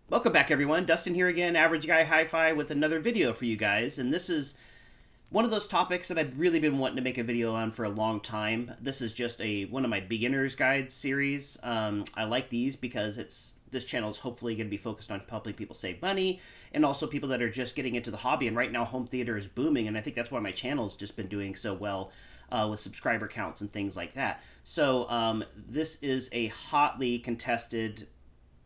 Welcome back, everyone. Dustin here again, Average Guy Hi-Fi, with another video for you guys. And this is one of those topics that I've really been wanting to make a video on for a long time. This is just one of my beginner's guide series. I like these because this channel is hopefully going to be focused on helping people save money and also people that are just getting into the hobby. And right now, home theater is booming, and I think that's why my channel's just been doing so well with subscriber counts and things like that. So this is a hotly contested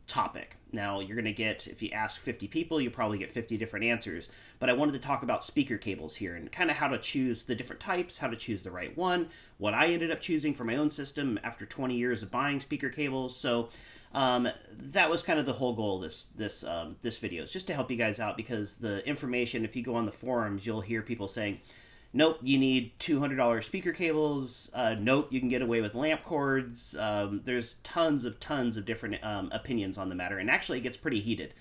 topic. Now, you're going to get, if you ask 50 people, you probably get 50 different answers. But I wanted to talk about speaker cables here and kind of how to choose the different types, how to choose the right one, what I ended up choosing for my own system after 20 years of buying speaker cables. So that was kind of the whole goal of this video, is just to help you guys out, because the information, if you go on the forums, you'll hear people saying, nope, you need $200 speaker cables. Nope, you can get away with lamp cords. There's tons of different opinions on the matter, and actually it gets pretty heated.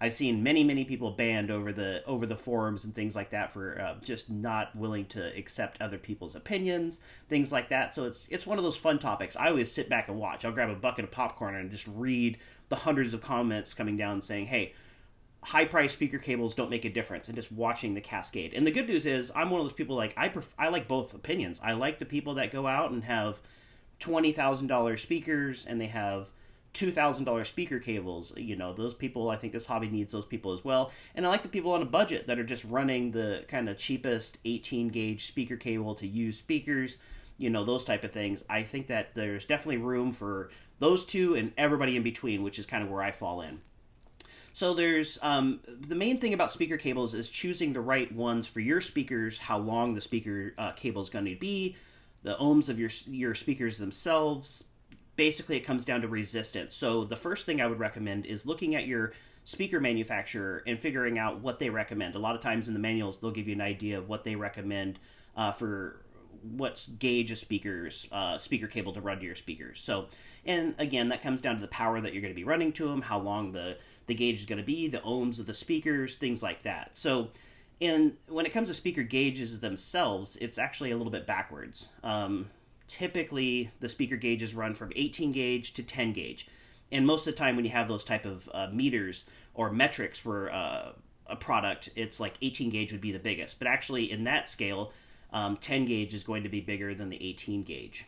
I've seen many people banned over the forums and things like that for just not willing to accept other people's opinions, things like that. So it's one of those fun topics. I always sit back and watch. I'll grab a bucket of popcorn and just read the hundreds of comments coming down saying, hey, high price speaker cables don't make a difference, and just watching the cascade. And the good news is I'm one of those people, like, I like both opinions. I like the people that go out and have $20,000 speakers and they have $2,000 speaker cables. You know, those people, I think this hobby needs those people as well. And I like the people on a budget that are just running the kind of cheapest 18 gauge speaker cable to use speakers, you know, those type of things. I think that there's definitely room for those two and everybody in between, which is kind of where I fall in. So there's the main thing about speaker cables is choosing the right ones for your speakers, how long the speaker cable is going to be, the ohms of your speakers themselves. Basically, it comes down to resistance. So the first thing I would recommend is looking at your speaker manufacturer and figuring out what they recommend. A lot of times in the manuals, they'll give you an idea of what they recommend for what gauge of speaker cable to run to your speakers. So, and again, that comes down to the power that you're going to be running to them, how long the gauge is going to be, the ohms of the speakers, things like that. So, and when it comes to speaker gauges themselves, it's actually a little bit backwards. Typically, the speaker gauges run from 18 gauge to 10 gauge. And most of the time when you have those type of meters or metrics for a product, it's like 18 gauge would be the biggest. But actually, in that scale, 10 gauge is going to be bigger than the 18 gauge.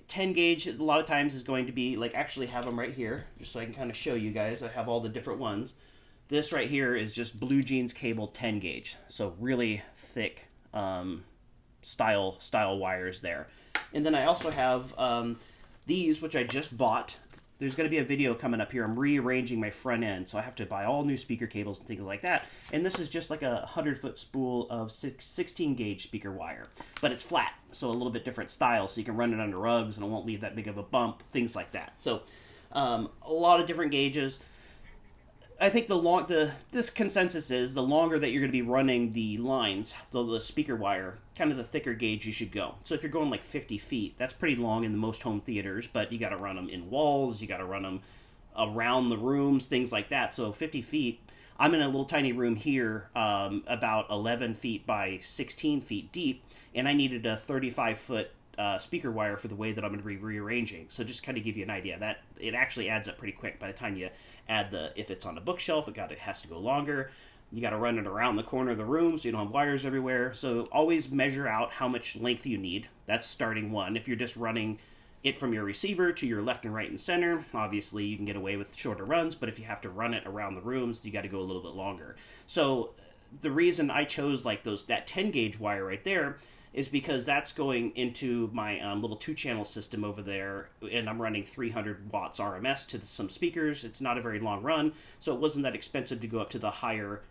10 gauge a lot of times is going to be, like, actually have them right here just so I can kind of show you guys. I have all the different ones. This right here is just Blue Jeans cable 10 gauge, so really thick style wires there. And then I also have these, which I just bought. There's going to be a video coming up here. I'm rearranging my front end, so I have to buy all new speaker cables and things like that. And this is just like a 100-foot spool of 16 gauge speaker wire, but it's flat, so a little bit different style, so you can run it under rugs and it won't leave that big of a bump, things like that. So a lot of different gauges. I think this consensus is the longer that you're going to be running the lines, the speaker wire, kind of the thicker gauge you should go. So if you're going like 50 feet, that's pretty long in the most home theaters, but you got to run them in walls, you got to run them around the rooms, things like that. So 50 feet, I'm in a little tiny room here, about 11 feet by 16 feet deep, and I needed a 35-foot speaker wire for the way that I'm going to be rearranging. So just kind of give you an idea that it actually adds up pretty quick by the time you add if it's on a bookshelf, it has to go longer. You got to run it around the corner of the room so you don't have wires everywhere. So always measure out how much length you need. That's starting one. If you're just running it from your receiver to your left and right and center, obviously you can get away with shorter runs, but if you have to run it around the rooms, you got to go a little bit longer. So the reason I chose like that 10 gauge wire right there is because that's going into my little 2-channel system over there, and I'm running 300 watts RMS to some speakers. It's not a very long run, so it wasn't that expensive to go up to the higher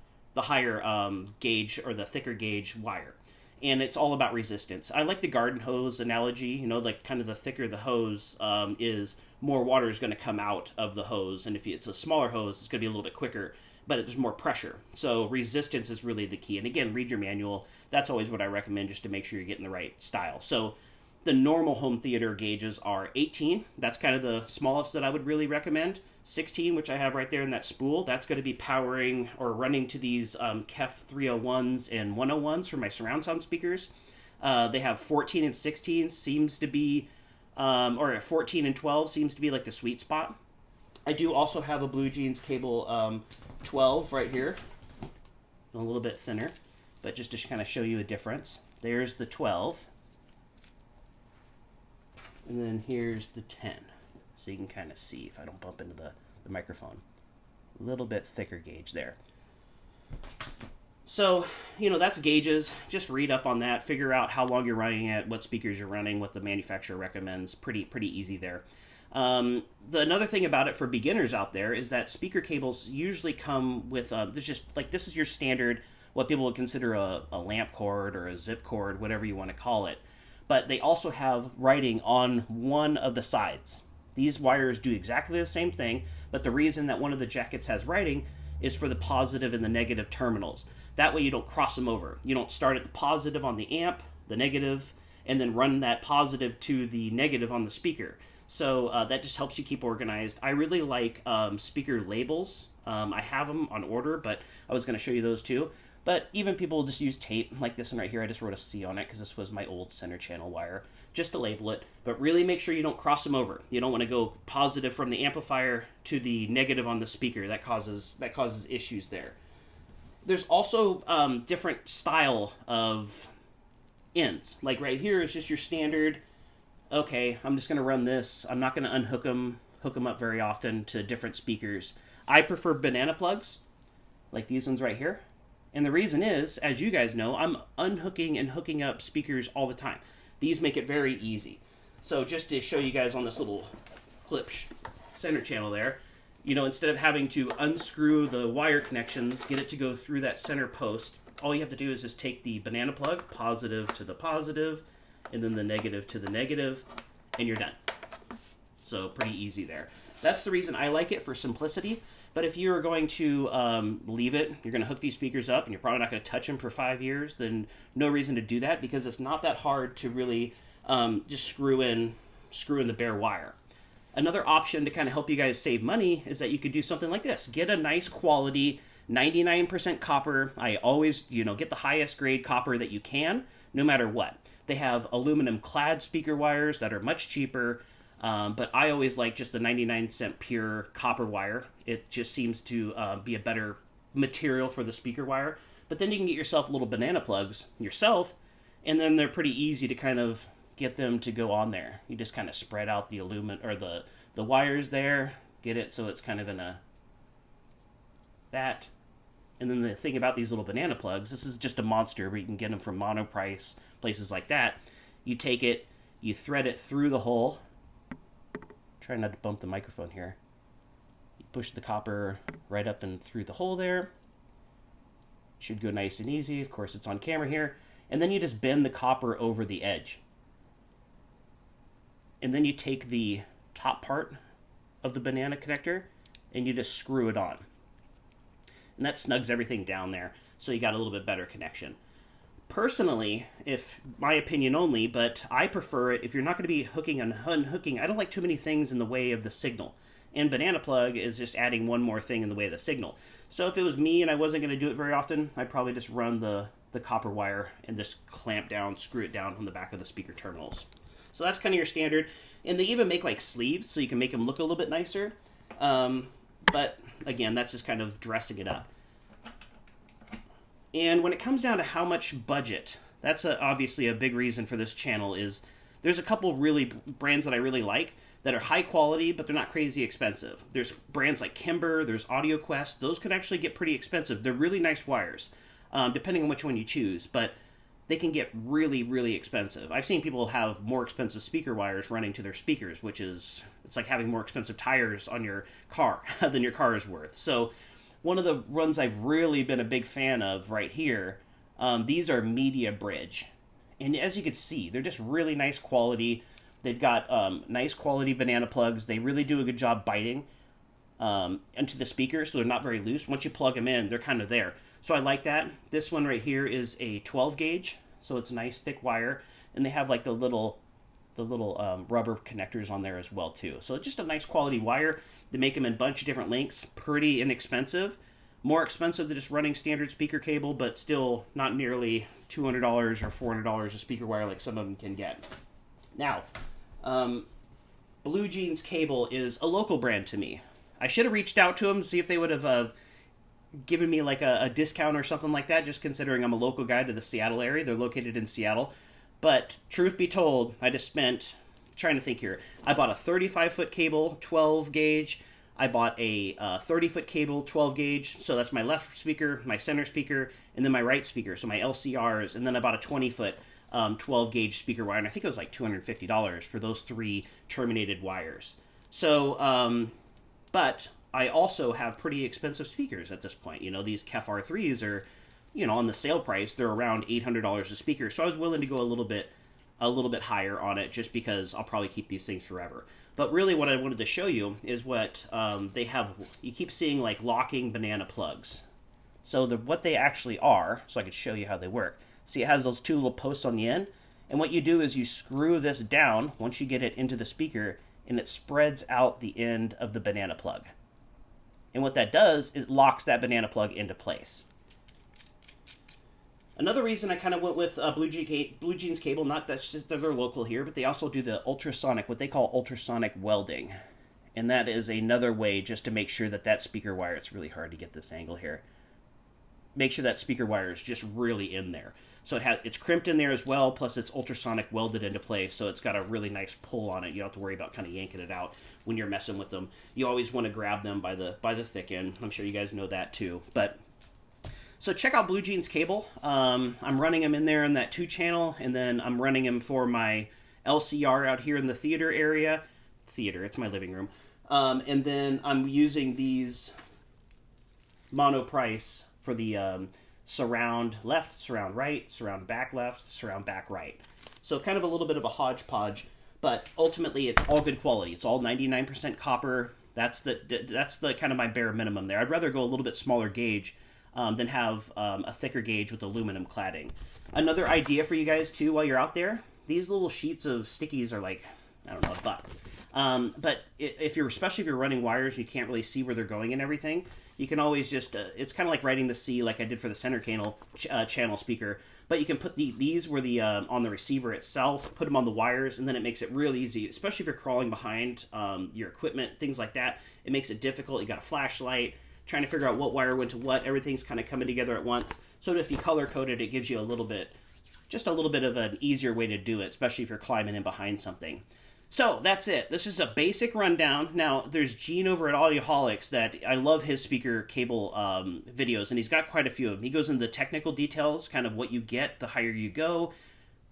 gauge or the thicker gauge wire. And it's all about resistance. I like the garden hose analogy. You know, like, kind of the thicker the hose is, more water is going to come out of the hose, and if it's a smaller hose, it's going to be a little bit quicker, but there's more pressure. So resistance is really the key. And again, read your manual. That's always what I recommend, just to make sure you're getting the right style. So the normal home theater gauges are 18. That's kind of the smallest that I would really recommend. 16, which I have right there in that spool, that's going to be powering or running to these KEF 301s and 101s for my surround sound speakers. They have 14 and 16 seems to be, or 14 and 12 seems to be like the sweet spot. I do also have a Blue Jeans cable 12 right here, a little bit thinner, but just to kind of show you a difference. There's the 12, and then here's the 10, so you can kind of see if I don't bump into the microphone. A little bit thicker gauge there. So, you know, that's gauges. Just read up on that, figure out how long you're running it, what speakers you're running, what the manufacturer recommends. Pretty easy there. Another thing about it for beginners out there is that speaker cables usually come with, there's just, like, this is your standard, what people would consider a lamp cord or a zip cord, whatever you want to call it. But they also have writing on one of the sides. These wires do exactly the same thing, but the reason that one of the jackets has writing is for the positive and the negative terminals. That way you don't cross them over. You don't start at the positive on the amp, the negative, and then run that positive to the negative on the speaker. So that just helps you keep organized. I really like speaker labels. I have them on order, but I was going to show you those too. But even people just use tape, like this one right here. I just wrote a C on it because this was my old center channel wire, just to label it. But really make sure you don't cross them over. You don't want to go positive from the amplifier to the negative on the speaker. That causes issues there. There's also different style of ends. Like right here is just your standard, okay, I'm just going to run this. I'm not going to hook them up very often to different speakers. I prefer banana plugs, like these ones right here. And the reason is, as you guys know, I'm unhooking and hooking up speakers all the time. These make it very easy. So just to show you guys on this little clip center channel there, you know, instead of having to unscrew the wire connections, get it to go through that center post, all you have to do is just take the banana plug, positive to the positive, and then the negative to the negative, and you're done. So pretty easy there. That's the reason I like it, for simplicity. But if you're going to leave it, you're going to hook these speakers up, and you're probably not going to touch them for 5 years, then no reason to do that, because it's not that hard to really just screw in the bare wire. Another option to kind of help you guys save money is that you could do something like this. Get a nice quality 99% copper. I always, get the highest grade copper that you can, no matter what. They have aluminum clad speaker wires that are much cheaper. But I always like just the 99-cent pure copper wire. It just seems to be a better material for the speaker wire. But then you can get yourself little banana plugs yourself, and then they're pretty easy to kind of get them to go on there. You just kind of spread out the aluminum or the wires there, get it so it's kind of in that. And then the thing about these little banana plugs, this is just a monster, but you can get them from Monoprice, places like that. You take it, you thread it through the hole. Try not to bump the microphone here. You push the copper right up and through the hole there. Should go nice and easy. Of course, it's on camera here. And then you just bend the copper over the edge. And then you take the top part of the banana connector and you just screw it on. And that snugs everything down there, so you got a little bit better connection. Personally, if my opinion only, but I prefer it if you're not going to be hooking and unhooking. I don't like too many things in the way of the signal. And banana plug is just adding one more thing in the way of the signal. So if it was me and I wasn't going to do it very often, I'd probably just run the copper wire and just clamp down, screw it down on the back of the speaker terminals. So that's kind of your standard. And they even make like sleeves so you can make them look a little bit nicer. But again, that's just kind of dressing it up. And when it comes down to how much budget, that's obviously a big reason for this channel. Is there's a couple really brands that I really like that are high quality, but they're not crazy expensive. There's brands like Kimber, there's AudioQuest. Those can actually get pretty expensive. They're really nice wires, depending on which one you choose, but they can get really, really expensive. I've seen people have more expensive speaker wires running to their speakers, it's like having more expensive tires on your car than your car is worth. So one of the runs I've really been a big fan of right here, these are Media Bridge. And as you can see, they're just really nice quality. They've got nice quality banana plugs. They really do a good job biting into the speaker, so they're not very loose. Once you plug them in, they're kind of there. So I like that. This one right here is a 12 gauge, so it's a nice thick wire. And they have like the little rubber connectors on there as well too. So just a nice quality wire. They make them in a bunch of different lengths. Pretty inexpensive. More expensive than just running standard speaker cable, but still not nearly $200 or $400 a speaker wire like some of them can get. Now, Blue Jeans Cable is a local brand to me. I should have reached out to them to see if they would have given me like a discount or something like that, just considering I'm a local guy to the Seattle area. They're located in Seattle. But truth be told, I just spent, trying to think here, I bought a 35-foot cable, 12 gauge. I bought a 30-foot cable, 12 gauge. So that's my left speaker, my center speaker, and then my right speaker. So my LCRs. And then I bought a 20-foot 12 gauge speaker wire. And I think it was like $250 for those 3 terminated wires. So, but I also have pretty expensive speakers at this point. You know, these KEF R3s are, you know, on the sale price, they're around $800 a speaker. So I was willing to go a little bit higher on it just because I'll probably keep these things forever. But really what I wanted to show you is what they have. You keep seeing like locking banana plugs. So what they actually are, so I could show you how they work. See, it has those 2 little posts on the end. And what you do is you screw this down once you get it into the speaker, and it spreads out the end of the banana plug. And what that does, it locks that banana plug into place. Another reason I kind of went with Blue Jeans cable, not that they're local here, but they also do the ultrasonic, what they call ultrasonic welding. And that is another way just to make sure that that speaker wire, it's really hard to get this angle here, make sure that speaker wire is just really in there. So it's crimped in there as well, plus it's ultrasonic welded into place, so it's got a really nice pull on it. You don't have to worry about kind of yanking it out when you're messing with them. You always want to grab them by the thick end. I'm sure you guys know that too. But so check out Blue Jeans cable. I'm running them in there in that 2-channel, and then I'm running them for my LCR out here in the theater area. Theater, it's my living room. And then I'm using these Monoprice for the surround left, surround right, surround back left, surround back right. So kind of a little bit of a hodgepodge, but ultimately it's all good quality. It's all 99% copper. That's the kind of my bare minimum there. I'd rather go a little bit smaller gauge than have a thicker gauge with aluminum cladding. Another idea for you guys too while you're out there, these little sheets of stickies are like, I don't know, $1. But especially if you're running wires, you can't really see where they're going and everything. You can always just, it's kind of like writing the C like I did for the center channel speaker, but you can put these where on the receiver itself, put them on the wires, and then it makes it real easy, especially if you're crawling behind your equipment, things like that. It makes it difficult. You got a flashlight, trying to figure out what wire went to what, everything's kind of coming together at once. So if you color code it, it gives you just a little bit of an easier way to do it, especially if you're climbing in behind something. So that's it. This is a basic rundown. Now, there's Gene over at Audioholics that I love his speaker cable videos, and he's got quite a few of them. He goes into the technical details, kind of what you get the higher you go.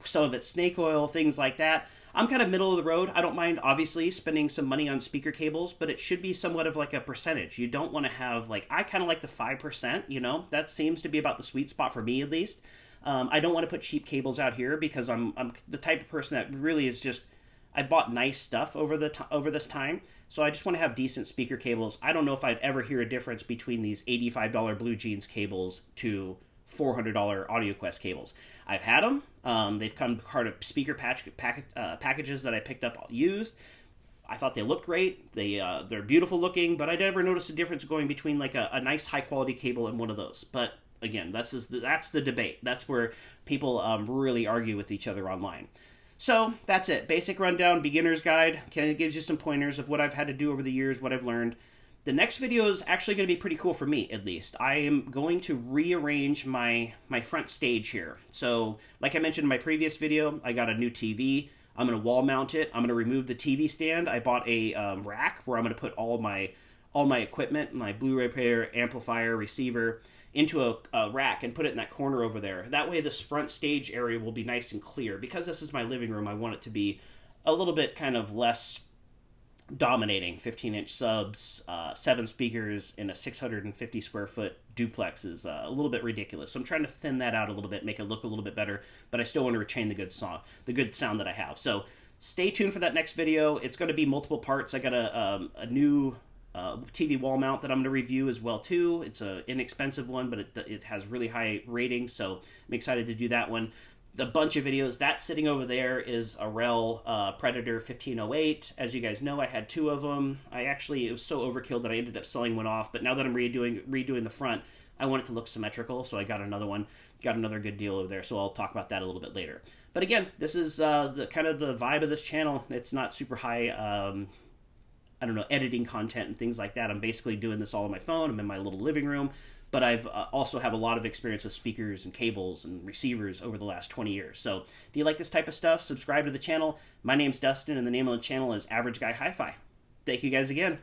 Some of it's snake oil, things like that. I'm kind of middle of the road. I don't mind, obviously, spending some money on speaker cables, but it should be somewhat of like a percentage. You don't want to have, like, I kind of like the 5%, you know? That seems to be about the sweet spot for me, at least. I don't want to put cheap cables out here because I'm the type of person that really is just, I bought nice stuff over this time, so I just want to have decent speaker cables. I don't know if I'd ever hear a difference between these $85 Blue Jeans cables to $400 AudioQuest cables. I've had them. They've come part of speaker packages that I picked up used. I thought they looked great. They're beautiful looking, but I never noticed a difference going between like a nice high quality cable and one of those. But again, that's the debate. That's where people really argue with each other online. So that's it. Basic rundown, beginner's guide. Kind of gives you some pointers of what I've had to do over the years, what I've learned. The next video is actually going to be pretty cool for me, at least. I am going to rearrange my front stage here. So, like I mentioned in my previous video, I got a new TV. I'm going to wall mount it. I'm going to remove the TV stand. I bought a rack where I'm going to put all my equipment, my Blu-ray player, amplifier, receiver, into a rack and put it in that corner over there. That way this front stage area will be nice and clear. Because this is my living room, I want it to be a little bit kind of less dominating. 15-inch subs, 7 speakers in a 650 square foot duplex is a little bit ridiculous. So I'm trying to thin that out a little bit, make it look a little bit better, but I still want to retain the good sound that I have. So stay tuned for that next video. It's going to be multiple parts. I got a new TV wall mount that I'm going to review as well too. It's an inexpensive one, but it has really high ratings, so I'm excited to do that one. A bunch of videos. That sitting over there is a Rel Predator 1508. As you guys know, I had 2 of them. It was so overkill that I ended up selling one off, but now that I'm redoing the front, I want it to look symmetrical, so I got another one. Got another good deal over there, so I'll talk about that a little bit later. But again, this is the kind of the vibe of this channel. It's not super high I don't know, editing content and things like that. I'm basically doing this all on my phone. I'm in my little living room, but I've also have a lot of experience with speakers and cables and receivers over the last 20 years. So if you like this type of stuff, subscribe to the channel. My name's Dustin, and the name of the channel is Average Guy Hi-Fi. Thank you guys again.